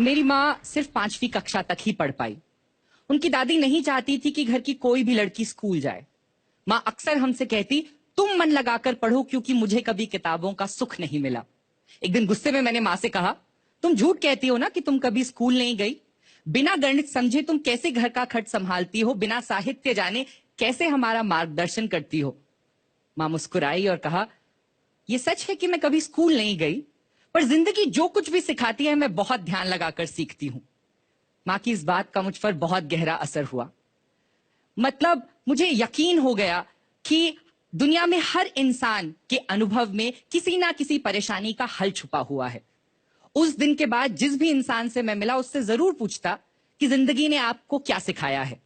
मेरी माँ सिर्फ 5वीं कक्षा तक ही पढ़ पाई। उनकी दादी नहीं चाहती थी कि घर की कोई भी लड़की स्कूल जाए। माँ अक्सर हमसे कहती, तुम मन लगाकर पढ़ो क्योंकि मुझे कभी किताबों का सुख नहीं मिला। एक दिन गुस्से में मैंने माँ से कहा, तुम झूठ कहती हो ना कि तुम कभी स्कूल नहीं गई। बिना गणित समझे तुम कैसे घर का खर्च संभालती हो, बिना साहित्य जाने कैसे हमारा मार्गदर्शन करती हो। माँ मुस्कुराई और कहा, यह सच है कि मैं कभी स्कूल नहीं गई, पर जिंदगी जो कुछ भी सिखाती है मैं बहुत ध्यान लगाकर सीखती हूं। माँ की इस बात का मुझ पर बहुत गहरा असर हुआ। मतलब मुझे यकीन हो गया कि दुनिया में हर इंसान के अनुभव में किसी ना किसी परेशानी का हल छुपा हुआ है। उस दिन के बाद जिस भी इंसान से मैं मिला उससे जरूर पूछता कि जिंदगी ने आपको क्या सिखाया है।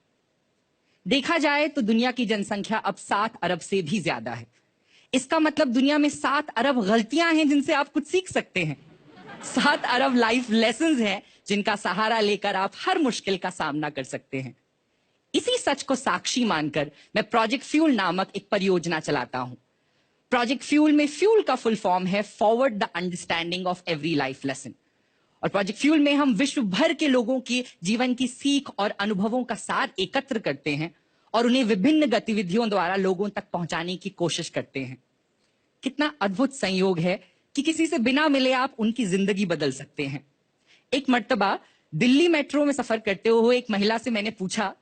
देखा जाए तो दुनिया की जनसंख्या अब 7 अरब से भी ज्यादा है। इसका मतलब दुनिया में 7 अरब गलतियां हैं जिनसे आप कुछ सीख सकते हैं। 7 अरब लाइफ लेसन्स हैं जिनका सहारा लेकर आप हर मुश्किल का सामना कर सकते हैं। इसी सच को साक्षी मानकर मैं प्रोजेक्ट फ्यूल नामक एक परियोजना चलाता हूं। प्रोजेक्ट फ्यूल में फ्यूल का फुल फॉर्म है forward the understanding of every life lesson. और प्रोजेक्ट फ्यूल में हम विश्व भर के लोगों की जीवन की सीख और अनुभवों का सार एकत्र करते हैं और उन्हें विभिन्न गतिविधियों द्वारा लोगों तक पहुंचाने की कोशिश करते हैं। कितना अद्भुत संयोग है कि किसी से बिना मिले आप उनकी जिंदगी बदल सकते हैं। एक मर्तबा दिल्ली मेट्रो में सफर करते हुए एक महिला से मैंने पूछा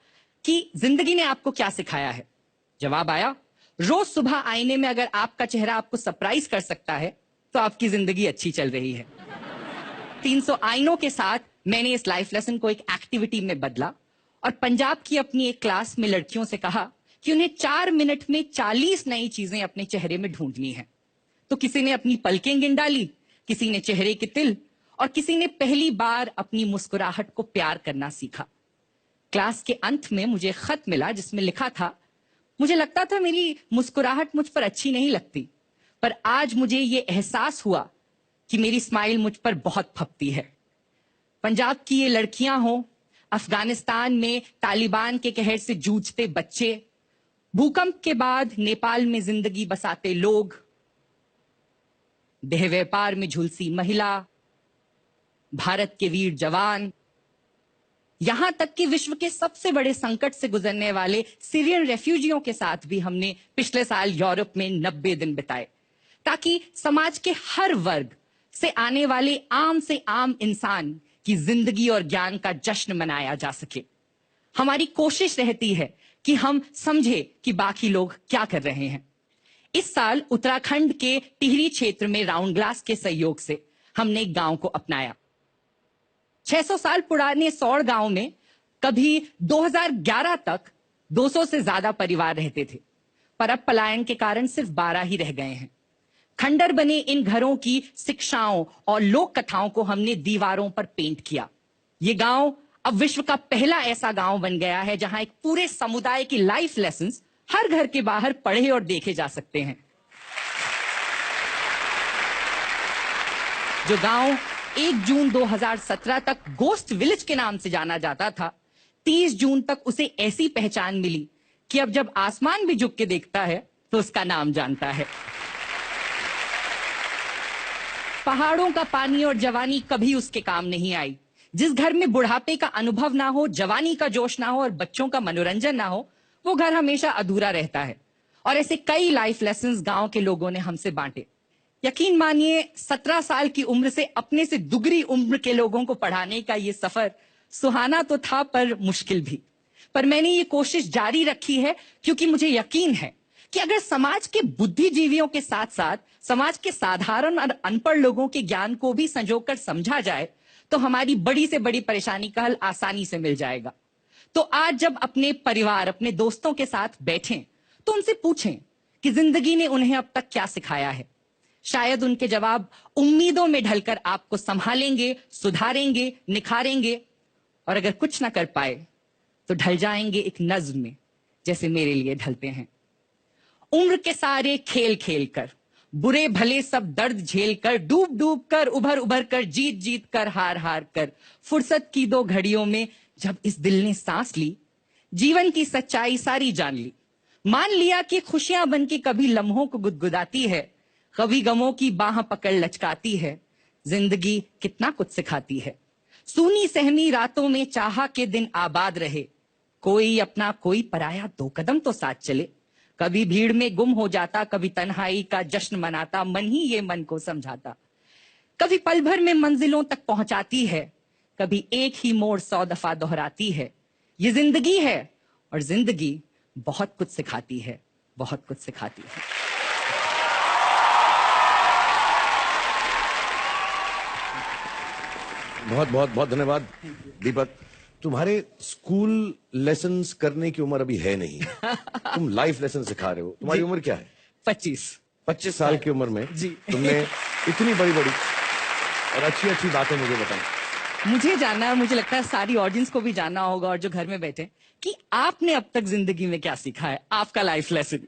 कि जिंदगी ने आपको क्या सिखाया है। जवाब आया, रोज सुबह आईने में अगर आपका चेहरा आपको सरप्राइज कर सकता है तो आपकी जिंदगी अच्छी चल रही है। 300 आईनों के साथ मैंने इस लाइफ लेसन को एक एक्टिविटी में बदला और पंजाब की अपनी एक क्लास में लड़कियों से कहा कि उन्हें 4 मिनट में 40 नई चीजें अपने चेहरे में ढूंढनी है। तो किसी ने अपनी पलकें गिन डाली, किसी ने चेहरे के तिल और किसी ने पहली बार अपनी मुस्कुराहट को प्यार करना सीखा। क्लास के अंत में मुझे खत मिला जिसमें लिखा था, मुझे लगता था मेरी मुस्कुराहट मुझ पर अच्छी नहीं लगती, पर आज मुझे ये एहसास हुआ कि मेरी स्माइल मुझ पर बहुत फपती है। पंजाब की ये लड़कियां हों, अफगानिस्तान में तालिबान के कहर से जूझते बच्चे, भूकंप के बाद नेपाल में जिंदगी बसाते लोग, देह व्यापार में झुलसी महिला, भारत के वीर जवान, यहां तक कि विश्व के सबसे बड़े संकट से गुजरने वाले सीरियन रेफ्यूजियों के साथ भी हमने पिछले साल यूरोप में 90 दिन बिताए, ताकि समाज के हर वर्ग से आने वाले आम से आम इंसान की जिंदगी और ज्ञान का जश्न मनाया जा सके। हमारी कोशिश रहती है कि हम समझे कि बाकी लोग क्या कर रहे हैं। इस साल उत्तराखंड के टिहरी क्षेत्र में राउंड ग्लास के सहयोग से हमने एक गांव को अपनाया। 600 साल पुराने सौड़ गांव में कभी 2011 तक 200 से ज्यादा परिवार रहते थे, पर अब पलायन के कारण सिर्फ 12 ही रह गए हैं। खंडर बने इन घरों की शिक्षाओं और लोक कथाओं को हमने दीवारों पर पेंट किया। ये गांव अब विश्व का पहला ऐसा गांव बन गया है जहां एक पूरे समुदाय की लाइफ लेसन्स हर घर के बाहर पढ़े और देखे जा सकते हैं। जो गांव 1 जून 2017 तक गोस्ट विलेज के नाम से जाना जाता था, 30 जून तक उसे ऐसी पहचान मिली कि अब जब आसमान भी झुक के देखता है तो उसका नाम जानता है। पहाड़ों का पानी और जवानी कभी उसके काम नहीं आई। जिस घर में बुढ़ापे का अनुभव ना हो, जवानी का जोश ना हो और बच्चों का मनोरंजन ना हो, वो घर हमेशा अधूरा रहता है। और ऐसे कई लाइफ लेसन्स गांव के लोगों ने हमसे बांटे। यकीन मानिए, 17 साल की उम्र से अपने से दुगनी उम्र के लोगों को पढ़ाने का ये सफर सुहाना तो था पर मुश्किल भी। पर मैंने ये कोशिश जारी रखी है क्योंकि मुझे यकीन है कि अगर समाज के बुद्धिजीवियों के साथ साथ समाज के साधारण और अनपढ़ लोगों के ज्ञान को भी संजोकर समझा जाए तो हमारी बड़ी से बड़ी परेशानी का हल आसानी से मिल जाएगा। तो आज जब अपने परिवार, अपने दोस्तों के साथ बैठें तो उनसे पूछें कि जिंदगी ने उन्हें अब तक क्या सिखाया है। शायद उनके जवाब उम्मीदों में ढलकर आपको संभालेंगे, सुधारेंगे, निखारेंगे, और अगर कुछ ना कर पाए तो ढल जाएंगे एक नज्म में, जैसे मेरे लिए ढलते हैं। उम्र के सारे खेल खेल कर, बुरे भले सब दर्द झेल कर, डूब डूब कर, उभर उभर कर, जीत जीत कर, हार हार कर, फुर्सत की 2 घड़ियों में जब इस दिल ने सांस ली, जीवन की सच्चाई सारी जान ली, मान लिया कि खुशियां बन के कभी लम्हों को गुदगुदाती है, कभी गमों की बाह पकड़ लचकाती है, जिंदगी कितना कुछ सिखाती है। सूनी सहमी रातों में चाहा के दिन आबाद रहे, कोई अपना कोई पराया, 2 कदम तो साथ चले। कभी भीड़ में गुम हो जाता, कभी तन्हाई का जश्न मनाता, मन ही ये मन को समझाता। कभी पल भर में मंजिलों तक पहुंचाती है, कभी एक ही मोड़ 100 दफा दोहराती है। ये जिंदगी है और जिंदगी बहुत कुछ सिखाती है, बहुत कुछ सिखाती है। बहुत बहुत बहुत धन्यवाद दीपक। तुम्हारे स्कूल लेसन्स करने की उम्र अभी है नहीं, तुम लाइफ लेसन सिखा रहे हो। तुम्हारी उम्र क्या है? 25 साल की उम्र में जी। तुमने इतनी बड़ी बड़ी और अच्छी अच्छी बातें मुझे बताई। मुझे जानना है, मुझे लगता है सारी ऑडियंस को भी जानना होगा और जो घर में बैठे, कि आपने अब तक जिंदगी में क्या सीखा है, आपका लाइफ लेसन।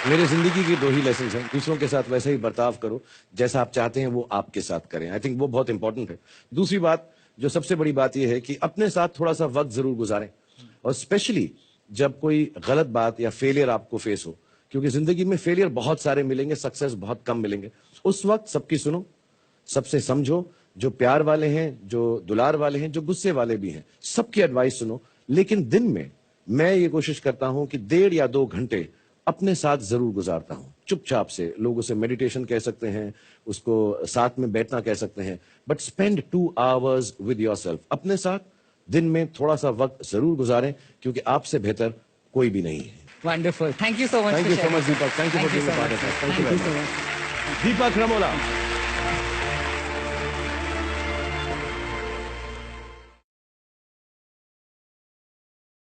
मेरे जिंदगी के 2 ही लेसन हैं। दूसरों के साथ वैसे ही बर्ताव करो जैसा आप चाहते हैं वो आपके साथ करें। आई थिंक वो बहुत इंपॉर्टेंट है। दूसरी बात, जो सबसे बड़ी बात यह है कि अपने साथ थोड़ा सा वक्त जरूर गुजारें, और स्पेशली जब कोई गलत बात या फेलियर आपको फेस हो, क्योंकि जिंदगी में फेलियर बहुत सारे मिलेंगे, सक्सेस बहुत कम मिलेंगे। उस वक्त सबकी सुनो, सबसे समझो, जो प्यार वाले हैं, जो दुलार वाले हैं, जो गुस्से वाले भी हैं, सबकी एडवाइस सुनो। लेकिन दिन में मैं ये कोशिश करता हूं कि 1.5 या 2 घंटे अपने साथ जरूर गुजारता हूं, चुपचाप से। लोग उसे मेडिटेशन कह सकते हैं, उसको साथ में बैठना कह सकते हैं, but spend 2 hours with yourself. अपने साथ दिन में थोड़ा सा वक्त जरूर गुजारें, क्योंकि आपसे बेहतर कोई भी नहीं है। Wonderful, thank you so much. Thank you so much Deepak, thank you for being a part of it. Thank you very much Deepak Ramola.